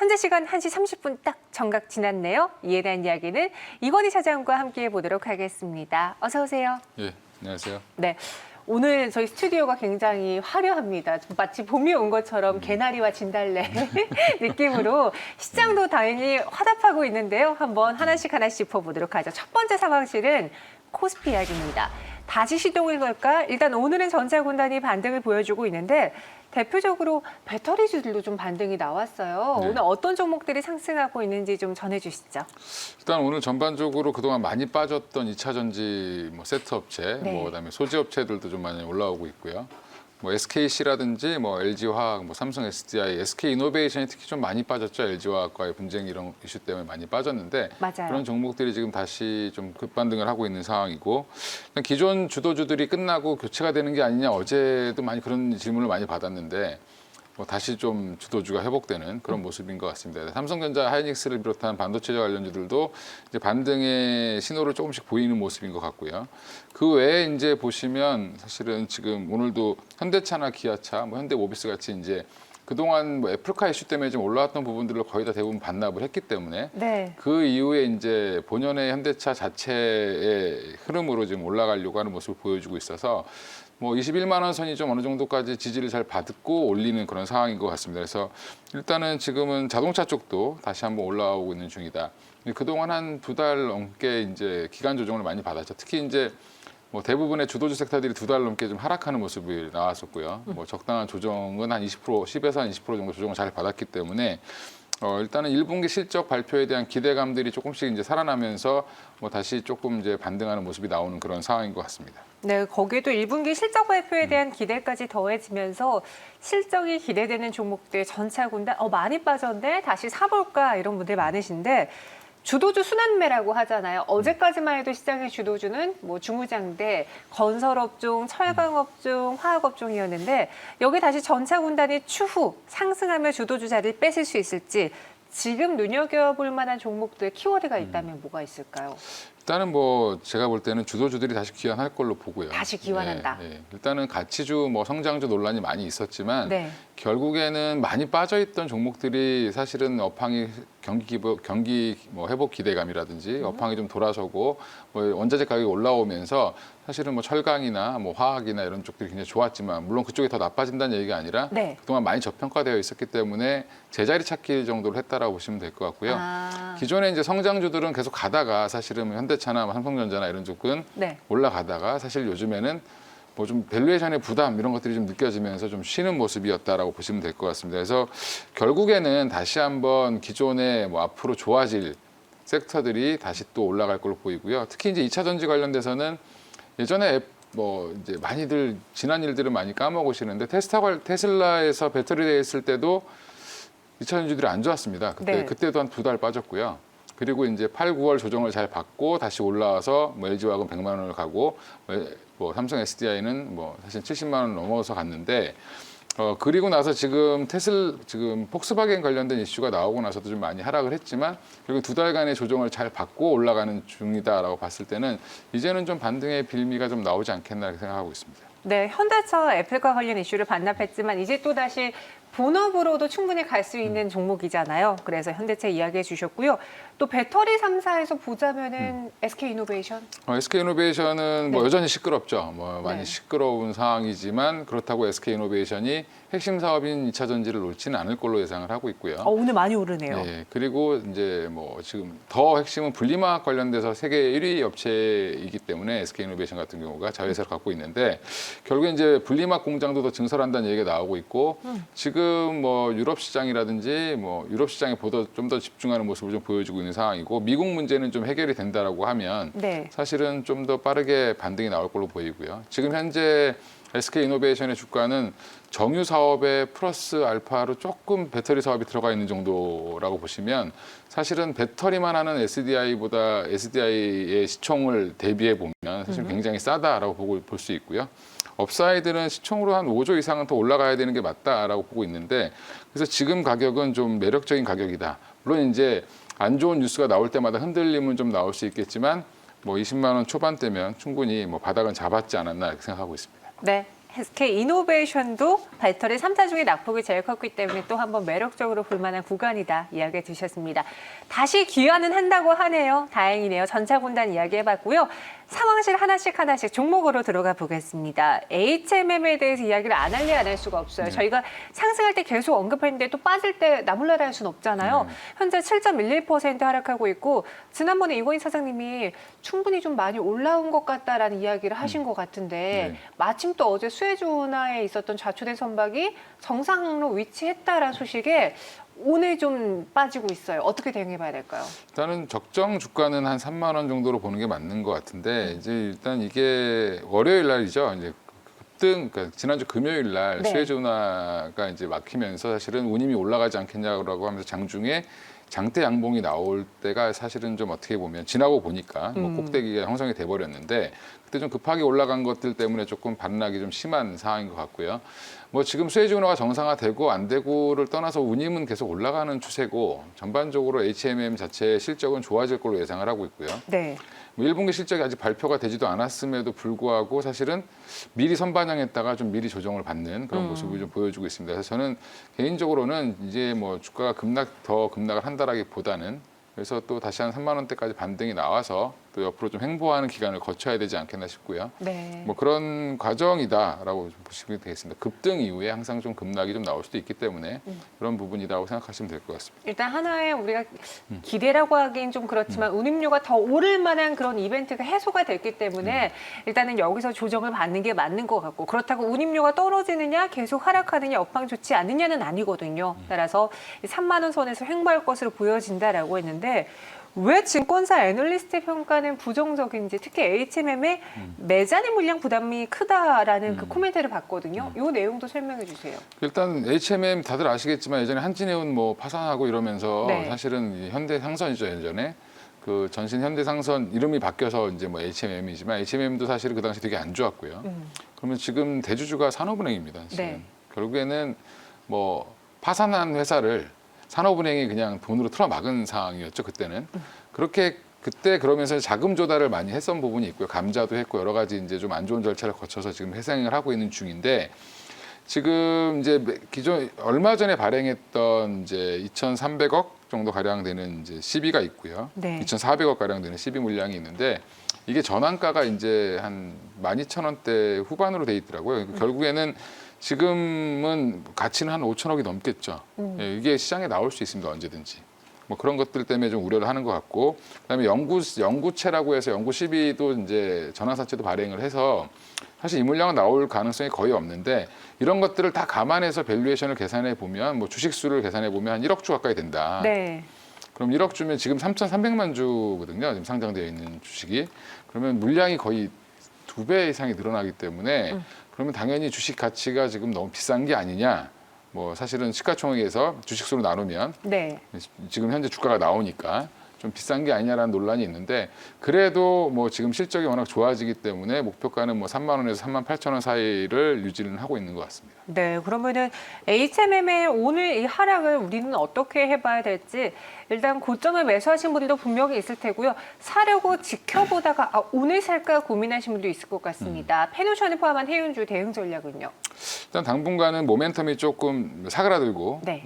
현재 시간 1시 30분 딱 정각 지났네요. 이에 대한 이야기는 이건희 차장과 함께 해보도록 하겠습니다. 어서 오세요. 예, 안녕하세요. 네. 오늘 저희 스튜디오가 굉장히 화려합니다. 마치 봄이 온 것처럼 개나리와 진달래 느낌으로 시장도 다행히 화답하고 있는데요. 한번 하나씩 짚어보도록 하죠. 첫 번째 상황실은 코스피 이야기입니다. 다시 시동을 걸까? 일단 오늘은 전자군단이 반등을 보여주고 있는데 대표적으로 배터리주들도 좀 반등이 나왔어요. 네. 오늘 어떤 종목들이 상승하고 있는지 좀 전해주시죠. 일단 오늘 전반적으로 그동안 많이 빠졌던 2차 전지 세트 업체, 네. 그다음에 소재 업체들도 좀 많이 올라오고 있고요. SKC라든지 LG화학, 삼성 SDI, SK이노베이션이 특히 좀 많이 빠졌죠. LG화학과의 분쟁 이런 이슈 때문에 많이 빠졌는데 맞아요. 그런 종목들이 지금 다시 좀 급반등을 하고 있는 상황이고 기존 주도주들이 끝나고 교체가 되는 게 아니냐 어제도 많이 그런 질문을 많이 받았는데 다시 좀 주도주가 회복되는 그런 모습인 것 같습니다. 삼성전자, 하이닉스를 비롯한 반도체 관련주들도 이제 반등의 신호를 조금씩 보이는 모습인 것 같고요. 그 외에 이제 보시면 사실은 지금 오늘도 현대차나 기아차, 현대모비스 같이 이제 그동안 애플카 이슈 때문에 좀 올라왔던 부분들을 거의 다 대부분 반납을 했기 때문에 네. 그 이후에 이제 본연의 현대차 자체의 흐름으로 지금 올라가려고 하는 모습을 보여주고 있어서 21만 원 선이 좀 어느 정도까지 지지를 잘 받고 올리는 그런 상황인 것 같습니다. 그래서 일단은 지금은 자동차 쪽도 다시 한번 올라오고 있는 중이다. 그동안 한 2달 넘게 이제 기간 조정을 많이 받았죠. 특히 이제 대부분의 주도주 섹터들이 2달 넘게 좀 하락하는 모습이 나왔었고요. 적당한 조정은 한 20%, 10에서 한 20% 정도 조정을 잘 받았기 때문에 일단은 1분기 실적 발표에 대한 기대감들이 조금씩 이제 살아나면서 다시 조금 이제 반등하는 모습이 나오는 그런 상황인 것 같습니다. 네, 거기에도 1분기 실적 발표에 대한 기대까지 더해지면서 실적이 기대되는 종목들 전차군단 많이 빠졌는데 다시 사볼까 이런 분들 많으신데 주도주 순환매라고 하잖아요. 어제까지만 해도 시장의 주도주는 중무장대, 건설업종, 철강업종, 화학업종이었는데 여기 다시 전차군단이 추후 상승하며 주도주 자리를 뺏을 수 있을지 지금 눈여겨볼 만한 종목들 키워드가 있다면 뭐가 있을까요? 일단은 제가 볼 때는 주도주들이 다시 귀환할 걸로 보고요. 다시 귀환한다. 네. 일단은 가치주, 성장주 논란이 많이 있었지만 네. 결국에는 많이 빠져있던 종목들이 사실은 업황이 경기 회복 기대감이라든지 업황이 좀 돌아서고 원자재 가격이 올라오면서 사실은 철강이나 화학이나 이런 쪽들이 굉장히 좋았지만 물론 그쪽이 더 나빠진다는 얘기가 아니라 네. 그동안 많이 저평가되어 있었기 때문에 제자리 찾기 정도로 했다라고 보시면 될 것 같고요. 기존에 이제 성장주들은 계속 가다가 사실은 현대차나 삼성전자나 이런 쪽은 네. 올라가다가 사실 요즘에는 좀 밸류에이션의 부담 이런 것들이 좀 느껴지면서 좀 쉬는 모습이었다라고 보시면 될 것 같습니다. 그래서 결국에는 다시 한번 기존에 앞으로 좋아질 섹터들이 다시 또 올라갈 걸로 보이고요. 특히 이제 2차 전지 관련돼서는 예전에 이제 많이들 지난 일들을 많이 까먹으시는데 테슬라에서 배터리 대회 했을 때도 2차 전지들이 안 좋았습니다. 네. 그때도 한 2달 빠졌고요. 그리고 이제 8, 9월 조정을 잘 받고 다시 올라와서 LG화학은 100만 원을 가고 삼성 SDI는 사실 70만 원 넘어서 갔는데 그리고 나서 지금 폭스바겐 관련된 이슈가 나오고 나서도 좀 많이 하락을 했지만 결국 2달간의 조정을 잘 받고 올라가는 중이다라고 봤을 때는 이제는 좀 반등의 빌미가 좀 나오지 않겠나 생각하고 있습니다. 네, 현대차 애플과 관련 이슈를 반납했지만 이제 또 다시 본업으로도 충분히 갈 수 있는 종목이잖아요. 그래서 현대차 이야기해 주셨고요. 또 배터리 3사에서 보자면은 SK이노베이션? SK이노베이션은 네. 여전히 시끄럽죠. 많이 네. 시끄러운 상황이지만 그렇다고 SK이노베이션이 핵심 사업인 2차 전지를 놓지는 않을 걸로 예상을 하고 있고요. 오늘 많이 오르네요. 네, 그리고 이제 지금 더 핵심은 분리막 관련돼서 세계 1위 업체이기 때문에 SK이노베이션 같은 경우가 자회사를 갖고 있는데 결국에 이제 분리막 공장도 더 증설한다는 얘기가 나오고 있고 지금 유럽 시장이라든지 유럽 시장에 보다 좀 더 집중하는 모습을 좀 보여주고 있는 상황이고 미국 문제는 좀 해결이 된다라고 하면 네. 사실은 좀 더 빠르게 반등이 나올 걸로 보이고요. 지금 현재 SK이노베이션의 주가는 정유 사업에 플러스 알파로 조금 배터리 사업이 들어가 있는 정도라고 보시면 사실은 배터리만 하는 SDI의 시총을 대비해 보면 사실 굉장히 싸다라고 볼 수 있고요. 업사이드는 시총으로 한 5조 이상은 더 올라가야 되는 게 맞다라고 보고 있는데 그래서 지금 가격은 좀 매력적인 가격이다. 물론 이제 안 좋은 뉴스가 나올 때마다 흔들림은 좀 나올 수 있겠지만 20만 원 초반대면 충분히 바닥은 잡았지 않았나 이렇게 생각하고 있습니다. 네, SK 이노베이션도 배터리 3사 중에 낙폭이 제일 컸기 때문에 또 한번 매력적으로 볼 만한 구간이다 이야기 주셨습니다. 다시 귀환은 한다고 하네요. 다행이네요. 전차군단 이야기 해봤고요. 상황실 하나씩 종목으로 들어가 보겠습니다. HMM에 대해서 이야기를 안 할래 안 할 수가 없어요. 저희가 상승할 때 계속 언급했는데 또 빠질 때 나몰라라 할 수는 없잖아요. 현재 7.11% 하락하고 있고 지난번에 이건희 사장님이 충분히 좀 많이 올라온 것 같다라는 이야기를 하신 것 같은데 마침 또 어제 수혜주 운하에 있었던 좌초대 선박이 정상로 위치했다라는 소식에 오늘 좀 빠지고 있어요. 어떻게 대응해봐야 될까요? 일단은 적정 주가는 한 3만 원 정도로 보는 게 맞는 것 같은데 이제 일단 이게 월요일 날이죠. 이제 급등, 그러니까 지난주 금요일 날 네. 수혜주 운하가 이제 막히면서 사실은 운임이 올라가지 않겠냐고 하면서 장중에 장대 양봉이 나올 때가 사실은 좀 어떻게 보면 지나고 보니까 뭐 꼭대기가 형성이 돼버렸는데 그때 좀 급하게 올라간 것들 때문에 조금 반락이 좀 심한 상황인 것 같고요. 뭐 지금 수혜주 운하가 정상화되고 안 되고를 떠나서 운임은 계속 올라가는 추세고 전반적으로 HMM 자체의 실적은 좋아질 걸로 예상을 하고 있고요. 네. 뭐 1분기 실적이 아직 발표가 되지도 않았음에도 불구하고 사실은 미리 선반영했다가 좀 미리 조정을 받는 그런 모습을 좀 보여주고 있습니다. 그래서 저는 개인적으로는 이제 뭐 주가가 더 급락을 한다라기보다는 그래서 또 다시 한 3만 원대까지 반등이 나와서 또 옆으로 좀 횡보하는 기간을 거쳐야 되지 않겠나 싶고요. 네. 뭐 그런 과정이다라고 보시면 되겠습니다. 급등 이후에 항상 좀 급락이 좀 나올 수도 있기 때문에 그런 부분이라고 생각하시면 될 것 같습니다. 일단 하나의 우리가 기대라고 하긴 좀 그렇지만 운임료가 더 오를 만한 그런 이벤트가 해소가 됐기 때문에 일단은 여기서 조정을 받는 게 맞는 것 같고 그렇다고 운임료가 떨어지느냐 계속 하락하느냐 업황 좋지 않느냐는 아니거든요. 따라서 3만 원 선에서 횡보할 것으로 보여진다라고 했는데 왜 증권사 애널리스트 평가는 부정적인지 특히 HMM의 매자리 물량 부담이 크다라는 그 코멘트를 봤거든요. 이 내용도 설명해 주세요. 일단 HMM 다들 아시겠지만 예전에 한진해운 뭐 파산하고 이러면서 네. 사실은 이 현대상선이죠 예전에 그 전신 현대상선 이름이 바뀌어서 이제 뭐 HMM이지만 HMM도 사실 그 당시 되게 안 좋았고요. 그러면 지금 대주주가 산업은행입니다. 지금. 네. 결국에는 뭐 파산한 회사를 산업은행이 그냥 돈으로 틀어막은 상황이었죠 그때는. 그렇게 그때 그러면서 자금 조달을 많이 했던 부분이 있고요. 감자도 했고 여러 가지 이제 좀 안 좋은 절차를 거쳐서 지금 회생을 하고 있는 중인데 지금 이제 기존 얼마 전에 발행했던 이제 2,300억 정도 가량 되는 이제 시비가 있고요. 네. 2,400억 가량 되는 시비 물량이 있는데 이게 전환가가 이제 한 12,000원대 후반으로 돼 있더라고요. 결국에는 지금은 가치는 한 5천억이 넘겠죠. 예, 이게 시장에 나올 수 있습니다. 언제든지. 뭐 그런 것들 때문에 좀 우려를 하는 것 같고 그다음에 연구체라고 해서 연구 시비도 이제 전환사채도 발행을 해서 사실 이 물량은 나올 가능성이 거의 없는데 이런 것들을 다 감안해서 밸류에이션을 계산해 보면 뭐 주식 수를 계산해 보면 한 1억 주 가까이 된다. 네. 그럼 1억 주면 지금 3,300만 주거든요. 지금 상장되어 있는 주식이. 그러면 물량이 거의 2배 이상이 늘어나기 때문에 그러면 당연히 주식 가치가 지금 너무 비싼 게 아니냐. 뭐 사실은 시가총액에서 주식수로 나누면 네. 지금 현재 주가가 나오니까 좀 비싼 게 아니냐라는 논란이 있는데 그래도 뭐 지금 실적이 워낙 좋아지기 때문에 목표가는 뭐 3만 원에서 3만 8천 원 사이를 유지는 하고 있는 것 같습니다. 네, 그러면은 HMM의 오늘 이 하락을 우리는 어떻게 해봐야 될지 일단 고점을 매수하신 분들도 분명히 있을 테고요. 사려고 지켜보다가 오늘 살까 고민하신 분도 있을 것 같습니다. 페노션을 포함한 해운주 대응 전략은요? 일단 당분간은 모멘텀이 조금 사그라들고 네.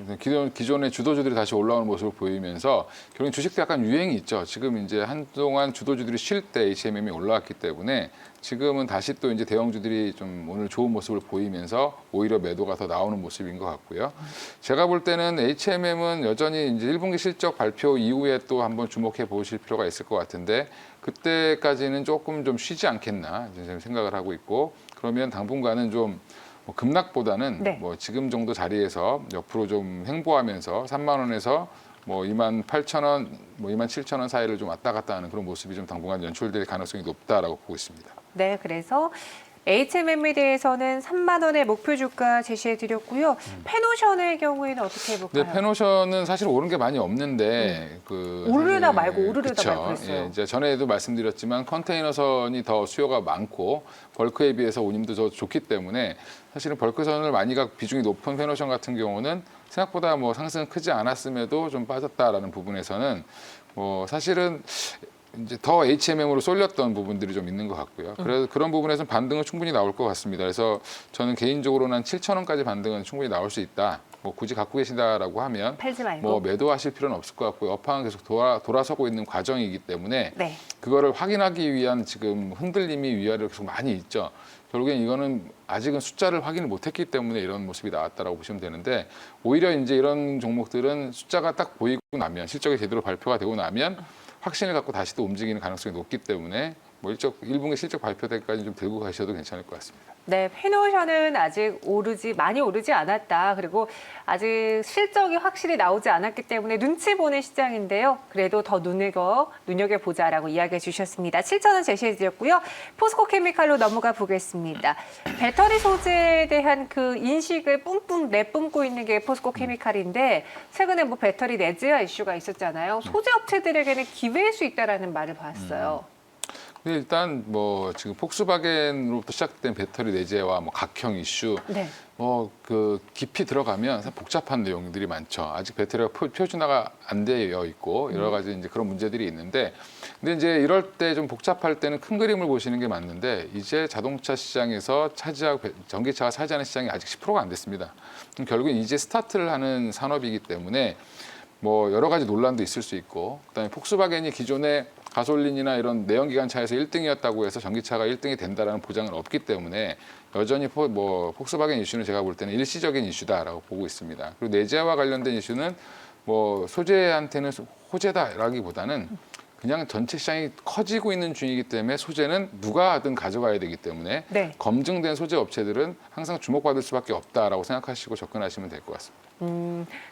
기존의 주도주들이 다시 올라오는 모습을 보이면서 결국 주식도 약간 유행이 있죠. 지금 이제 한동안 주도주들이 쉴 때 HMM이 올라왔기 때문에 지금은 다시 또 이제 대형주들이 좀 오늘 좋은 모습을 보이면서 오히려 매도가 더 나오는 모습인 것 같고요. 제가 볼 때는 HMM은 여전히 이제 1분기 실적 발표 이후에 또 한번 주목해 보실 필요가 있을 것 같은데 그때까지는 조금 좀 쉬지 않겠나 이제 생각을 하고 있고 그러면 당분간은 좀 뭐 급락보다는 네. 뭐 지금 정도 자리에서 옆으로 좀 횡보하면서 3만 원에서 뭐 2만 8천 원, 뭐 2만 7천 원 사이를 좀 왔다 갔다 하는 그런 모습이 좀 당분간 연출될 가능성이 높다라고 보고 있습니다. 네, 그래서 HMM에 대해서는 3만 원의 목표 주가 제시해 드렸고요. 페노션의 경우에는 어떻게 해볼까요? 네, 페노션은 사실 오른 게 많이 없는데 오르려다 사실, 말고 오르려다 그쵸. 말고 했어요. 예, 이제 전에도 말씀드렸지만 컨테이너선이 더 수요가 많고 벌크에 비해서 운임도 더 좋기 때문에 사실은 벌크선을 많이 비중이 높은 페노션 같은 경우는 생각보다 뭐 상승은 크지 않았음에도 좀 빠졌다라는 부분에서는 뭐 사실은 이제 더 HMM으로 쏠렸던 부분들이 좀 있는 것 같고요. 그래서 그런 부분에서는 반등은 충분히 나올 것 같습니다. 그래서 저는 개인적으로는 한 7,000원까지 반등은 충분히 나올 수 있다. 뭐 굳이 갖고 계신다라고 하면 팔지 말고. 뭐 매도하실 필요는 없을 것 같고요. 업황은 계속 돌아서고 있는 과정이기 때문에 네. 그거를 확인하기 위한 지금 흔들림이 위아래로 계속 많이 있죠. 결국엔 이거는 아직은 숫자를 확인을 못했기 때문에 이런 모습이 나왔다라고 보시면 되는데 오히려 이제 이런 종목들은 숫자가 딱 보이고 나면 실적이 제대로 발표가 되고 나면 확신을 갖고 다시 또 움직이는 가능성이 높기 때문에 뭐 1분기 실적 발표 때까지 좀 들고 가셔도 괜찮을 것 같습니다. 네, 페노션은 아직 많이 오르지 않았다. 그리고 아직 실적이 확실히 나오지 않았기 때문에 눈치 보는 시장인데요. 그래도 더 눈여겨보자라고 이야기해 주셨습니다. 7,000원 제시해 드렸고요. 포스코 케미칼로 넘어가 보겠습니다. 배터리 소재에 대한 그 인식을 내뿜고 있는 게 포스코 케미칼인데 최근에 뭐 배터리 내재화 이슈가 있었잖아요. 소재 업체들에게는 기회일 수 있다라는 말을 봤어요. 근데 일단 뭐 지금 폭스바겐으로부터 시작된 배터리 내재와 뭐 각형 이슈, 네. 뭐 그 깊이 들어가면 복잡한 내용들이 많죠. 아직 배터리가 표준화가 안 되어 있고 여러 가지 이제 그런 문제들이 있는데, 근데 이제 이럴 때 좀 복잡할 때는 큰 그림을 보시는 게 맞는데 이제 자동차 시장에서 전기차가 차지하는 시장이 아직 10%가 안 됐습니다. 그럼 결국엔 이제 스타트를 하는 산업이기 때문에 뭐 여러 가지 논란도 있을 수 있고, 그다음에 폭스바겐이 기존에 가솔린이나 이런 내연기관 차에서 1등이었다고 해서 전기차가 1등이 된다라는 보장은 없기 때문에 여전히 뭐 폭스바겐 이슈는 제가 볼 때는 일시적인 이슈다라고 보고 있습니다. 그리고 내재와 관련된 이슈는 뭐 소재한테는 호재다라기보다는 그냥 전체 시장이 커지고 있는 중이기 때문에 소재는 누가 하든 가져가야 되기 때문에 네. 검증된 소재 업체들은 항상 주목받을 수밖에 없다라고 생각하시고 접근하시면 될 것 같습니다.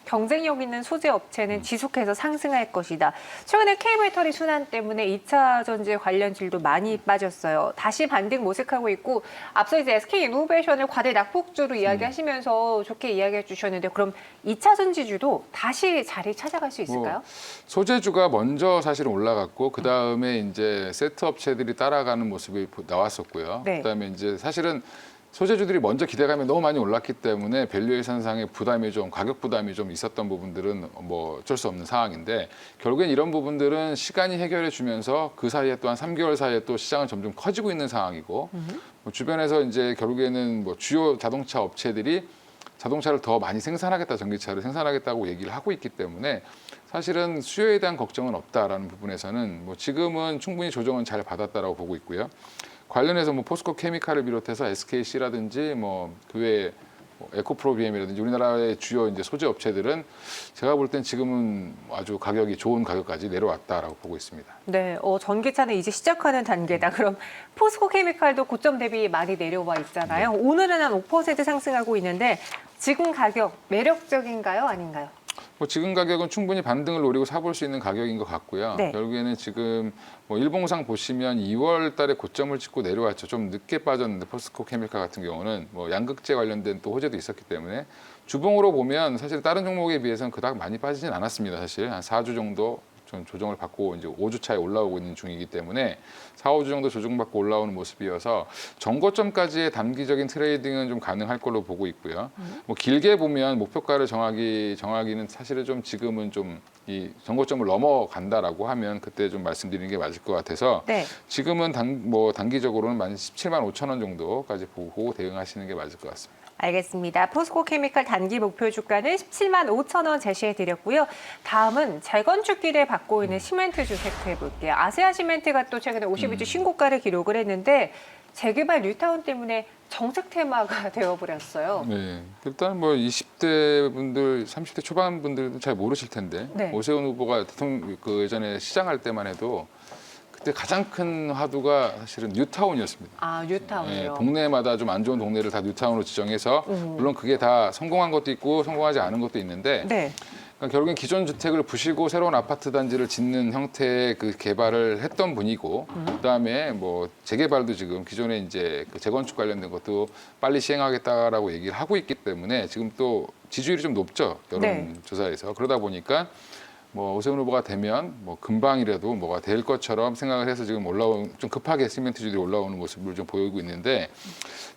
경쟁력 있는 소재 업체는 지속해서 상승할 것이다. 최근에 K배터리 순환 때문에 2차 전지 관련주도 많이 빠졌어요. 다시 반등 모색하고 있고 앞서 이제 SK이노베이션을 과대 낙폭주로 이야기하시면서 좋게 이야기해 주셨는데 그럼 2차 전지주도 다시 자리 찾아갈 수 있을까요? 소재주가 먼저 사실은 올라갔고 그 다음에 이제 세트 업체들이 따라가는 모습이 나왔었고요. 네. 그다음에 이제 사실은 소재주들이 먼저 기대감이 너무 많이 올랐기 때문에 밸류에이션상의 가격 부담이 좀 있었던 부분들은 뭐 어쩔 수 없는 상황인데 결국엔 이런 부분들은 시간이 해결해 주면서 그 사이에 또 한 3개월 사이에 또 시장은 점점 커지고 있는 상황이고 뭐 주변에서 이제 결국에는 뭐 주요 자동차 업체들이 자동차를 더 많이 생산하겠다, 전기차를 생산하겠다고 얘기를 하고 있기 때문에 사실은 수요에 대한 걱정은 없다라는 부분에서는 뭐 지금은 충분히 조정은 잘 받았다라고 보고 있고요. 관련해서 뭐 포스코 케미칼을 비롯해서 SKC라든지 뭐 그 외에 에코프로비엠이라든지 우리나라의 주요 이제 소재 업체들은 제가 볼 땐 지금은 아주 가격이 좋은 가격까지 내려왔다라고 보고 있습니다. 네, 전기차는 이제 시작하는 단계다. 그럼 포스코 케미칼도 고점 대비 많이 내려와 있잖아요. 오늘은 한 5% 상승하고 있는데 지금 가격 매력적인가요? 아닌가요? 뭐 지금 가격은 충분히 반등을 노리고 사볼 수 있는 가격인 것 같고요. 네. 결국에는 지금 뭐 일봉상 보시면 2월 달에 고점을 찍고 내려왔죠. 좀 늦게 빠졌는데 포스코 케미칼 같은 경우는 뭐 양극재 관련된 또 호재도 있었기 때문에 주봉으로 보면 사실 다른 종목에 비해서는 그닥 많이 빠지진 않았습니다. 사실 한 4주 정도 좀 조정을 받고 이제 5주 차에 올라오고 있는 중이기 때문에 4, 5주 정도 조정받고 올라오는 모습이어서 정고점까지의 단기적인 트레이딩은 좀 가능할 걸로 보고 있고요. 뭐 길게 보면 목표가를 정하기는 사실은 좀 지금은 좀 이 정고점을 넘어간다라고 하면 그때 좀 말씀드리는 게 맞을 것 같아서 네. 지금은 단기적으로는 17만 5천 원 정도까지 보고 대응하시는 게 맞을 것 같습니다. 알겠습니다. 포스코 케미칼 단기 목표 주가는 17만 5천 원 제시해 드렸고요. 다음은 재건축기를 받고 있는 시멘트주 체크해 볼게요. 아세아 시멘트가 또 최근에 52주 신고가를 기록을 했는데 재개발 뉴타운 때문에 정책 테마가 되어버렸어요. 네, 일단 뭐 20대 분들, 30대 초반 분들도 잘 모르실 텐데 네. 오세훈 후보가 대통령 그 예전에 시장할 때만 해도 그때 가장 큰 화두가 사실은 뉴타운이었습니다. 아, 뉴타운이요. 동네마다 좀 안 좋은 동네를 다 뉴타운으로 지정해서 물론 그게 다 성공한 것도 있고 성공하지 않은 것도 있는데 네. 그러니까 결국엔 기존 주택을 부시고 새로운 아파트 단지를 짓는 형태의 그 개발을 했던 분이고 그다음에 뭐 재개발도 지금 기존에 이제 그 재건축 관련된 것도 빨리 시행하겠다라고 얘기를 하고 있기 때문에 지금 또 지지율이 좀 높죠. 여론조사에서. 그러다 보니까 뭐 오세훈 후보가 되면 뭐 금방이라도 뭐가 될 것처럼 생각을 해서 지금 좀 급하게 시멘트주들이 올라오는 모습을 좀 보이고 있는데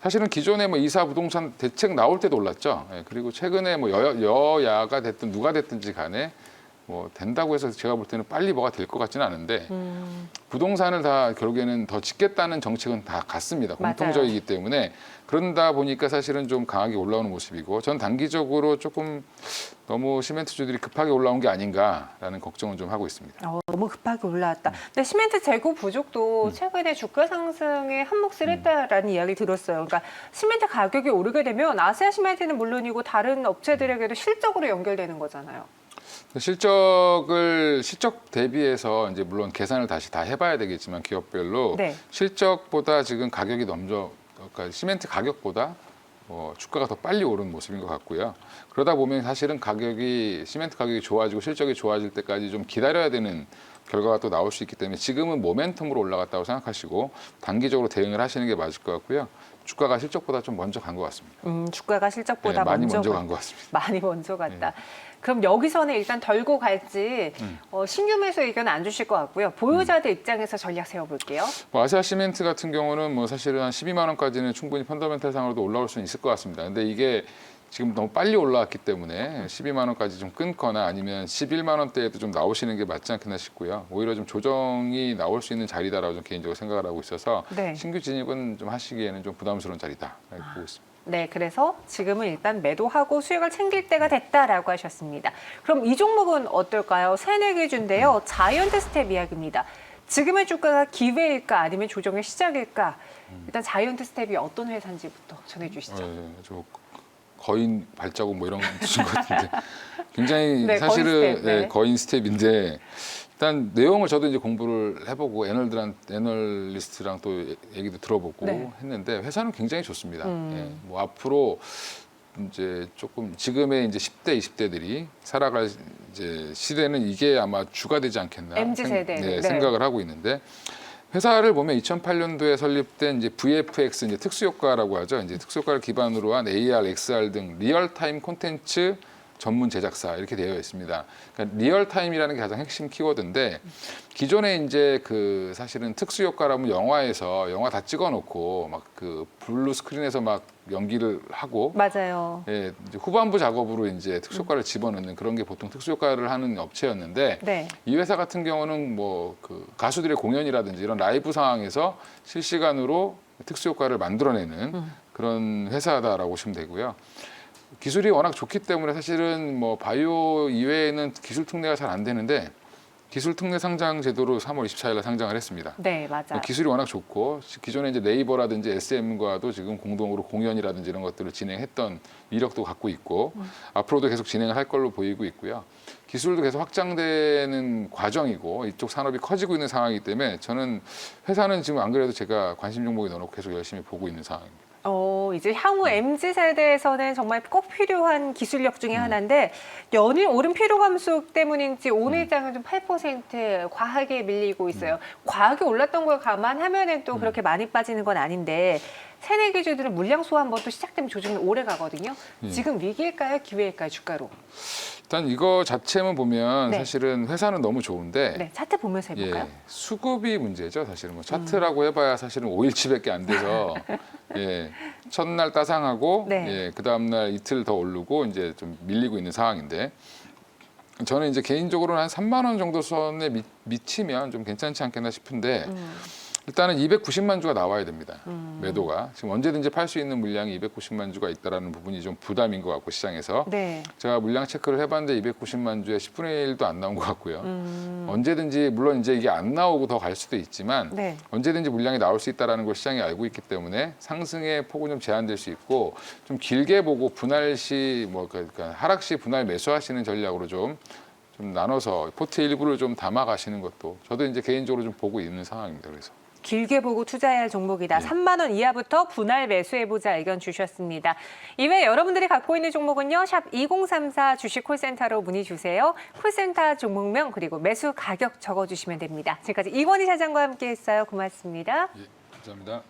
사실은 기존에 뭐 이사 부동산 대책 나올 때도 올랐죠. 그리고 최근에 뭐 여야가 됐든 누가 됐든지 간에 뭐 된다고 해서 제가 볼 때는 빨리 뭐가 될 것 같지는 않은데 부동산을 다 결국에는 더 짓겠다는 정책은 다 같습니다. 공통적이기 때문에 그런다 보니까 사실은 좀 강하게 올라오는 모습이고 전 단기적으로 조금 너무 시멘트주들이 급하게 올라온 게 아닌가라는 걱정은 좀 하고 있습니다. 너무 급하게 올라왔다. 근데 시멘트 재고 부족도 최근에 주가 상승에 한몫을 했다라는 이야기를 들었어요. 그러니까 시멘트 가격이 오르게 되면 아시아 시멘트는 물론이고 다른 업체들에게도 실적으로 연결되는 거잖아요. 실적 대비해서 이제 물론 계산을 다시 다 해봐야 되겠지만 기업별로 네. 실적보다 지금 가격이 그러니까 시멘트 가격보다 주가가 더 빨리 오른 모습인 것 같고요. 그러다 보면 사실은 시멘트 가격이 좋아지고 실적이 좋아질 때까지 좀 기다려야 되는 결과가 또 나올 수 있기 때문에 지금은 모멘텀으로 올라갔다고 생각하시고 단기적으로 대응을 하시는 게 맞을 것 같고요. 주가가 실적보다 좀 먼저 간 것 같습니다. 주가가 실적보다 많이 먼저 간 것 같습니다. 많이 먼저 갔다. 그럼 여기서는 일단 덜고 갈지 신규 매수 의견 안 주실 것 같고요. 보유자들 입장에서 전략 세워볼게요. 아시아 시멘트 같은 경우는 사실은 한 12만 원까지는 충분히 펀더멘탈 상으로도 올라올 수는 있을 것 같습니다. 근데 이게 지금 너무 빨리 올라왔기 때문에 12만 원까지 좀 끊거나 아니면 11만 원대에도 좀 나오시는 게 맞지 않겠나 싶고요. 오히려 좀 조정이 나올 수 있는 자리다라고 좀 개인적으로 생각을 하고 있어서 네. 신규 진입은 좀 하시기에는 좀 부담스러운 자리다 이렇게 보고 있습니다. 네, 그래서 지금은 일단 매도하고 수익을 챙길 때가 됐다라고 하셨습니다. 그럼 이 종목은 어떨까요? 새내기주인데요. 자이언트 스텝 이야기입니다. 지금의 주가가 기회일까 아니면 조정의 시작일까? 일단 자이언트 스텝이 어떤 회사인지부터 전해주시죠. 저 거인 발자국 뭐 이런 뜻인 것 같은데 굉장히 네, 사실은 거인 스텝, 거인 스텝인데 일단 내용을 저도 이제 공부를 해보고 애널리스트랑 또 얘기도 들어보고 했는데 회사는 굉장히 좋습니다. 뭐 앞으로 이제 조금 지금의 이제 10대, 20대들이 살아갈 이제 시대는 이게 아마 주가 되지 않겠나 MZ세대. 생각을 하고 있는데 회사를 보면 2008년도에 설립된 이제 VFX 이제 특수효과라고 하죠. 이제 특수효과를 기반으로 한 AR, XR 등 리얼타임 콘텐츠 전문 제작사 이렇게 되어 있습니다. 그러니까 리얼타임이라는 게 가장 핵심 키워드인데 기존에 이제 사실은 특수효과라면 영화에서 영화 다 찍어놓고 막 블루 스크린에서 막 연기를 하고 맞아요. 이제 후반부 작업으로 이제 특수효과를 집어넣는 그런 게 보통 특수효과를 하는 업체였는데 네. 이 회사 같은 경우는 가수들의 공연이라든지 이런 라이브 상황에서 실시간으로 특수효과를 만들어내는 그런 회사다라고 보시면 되고요. 기술이 워낙 좋기 때문에 사실은 바이오 이외에는 기술 특례가 잘 안 되는데 기술 특례 상장 제도로 3월 24일에 상장을 했습니다. 네, 맞아요. 기술이 워낙 좋고 기존에 이제 네이버라든지 SM과도 지금 공동으로 공연이라든지 이런 것들을 진행했던 이력도 갖고 있고 앞으로도 계속 진행을 할 걸로 보이고 있고요. 기술도 계속 확장되는 과정이고 이쪽 산업이 커지고 있는 상황이기 때문에 저는 회사는 지금 안 그래도 제가 관심 종목에 넣어놓고 계속 열심히 보고 있는 상황입니다. 이제 향후 MZ세대에서는 정말 꼭 필요한 기술력 중에 하나인데 연일 오른 피로 감소 때문인지 오늘 장은 좀 8% 과하게 밀리고 있어요. 과하게 올랐던 걸 감안하면은 또 그렇게 많이 빠지는 건 아닌데 새내기주들은 물량 소화 한번 또 시작되면 조정이 오래 가거든요. 지금 위기일까요? 기회일까요? 주가로. 일단 이거 자체만 보면 네. 사실은 회사는 너무 좋은데 네, 차트 보면서 해볼까요? 수급이 문제죠. 사실은 차트라고 해봐야 사실은 5일치밖에 안 돼서 첫날 따상하고 그 다음날 이틀 더 오르고 이제 좀 밀리고 있는 상황인데 저는 이제 개인적으로는 한 3만 원 정도 선에 미치면 좀 괜찮지 않겠나 싶은데 일단은 290만 주가 나와야 됩니다. 매도가. 지금 언제든지 팔 수 있는 물량이 290만 주가 있다라는 부분이 좀 부담인 것 같고 시장에서. 네. 제가 물량 체크를 해봤는데 290만 주에 10분의 1도 안 나온 것 같고요. 언제든지 물론 이제 이게 안 나오고 더 갈 수도 있지만 언제든지 물량이 나올 수 있다라는 걸 시장이 알고 있기 때문에 상승의 폭은 좀 제한될 수 있고 좀 길게 보고 분할 시 그러니까 하락 시 분할 매수하시는 전략으로 좀 나눠서 포트 일부를 좀 담아 가시는 것도 저도 이제 개인적으로 좀 보고 있는 상황입니다. 그래서. 길게 보고 투자해야 할 종목이다. 3만 원 이하부터 분할 매수해보자 의견 주셨습니다. 이외에 여러분들이 갖고 있는 종목은요. 샵 2034 주식 콜센터로 문의 주세요. 콜센터 종목명 그리고 매수 가격 적어주시면 됩니다. 지금까지 이건희 사장과 함께했어요. 고맙습니다. 감사합니다.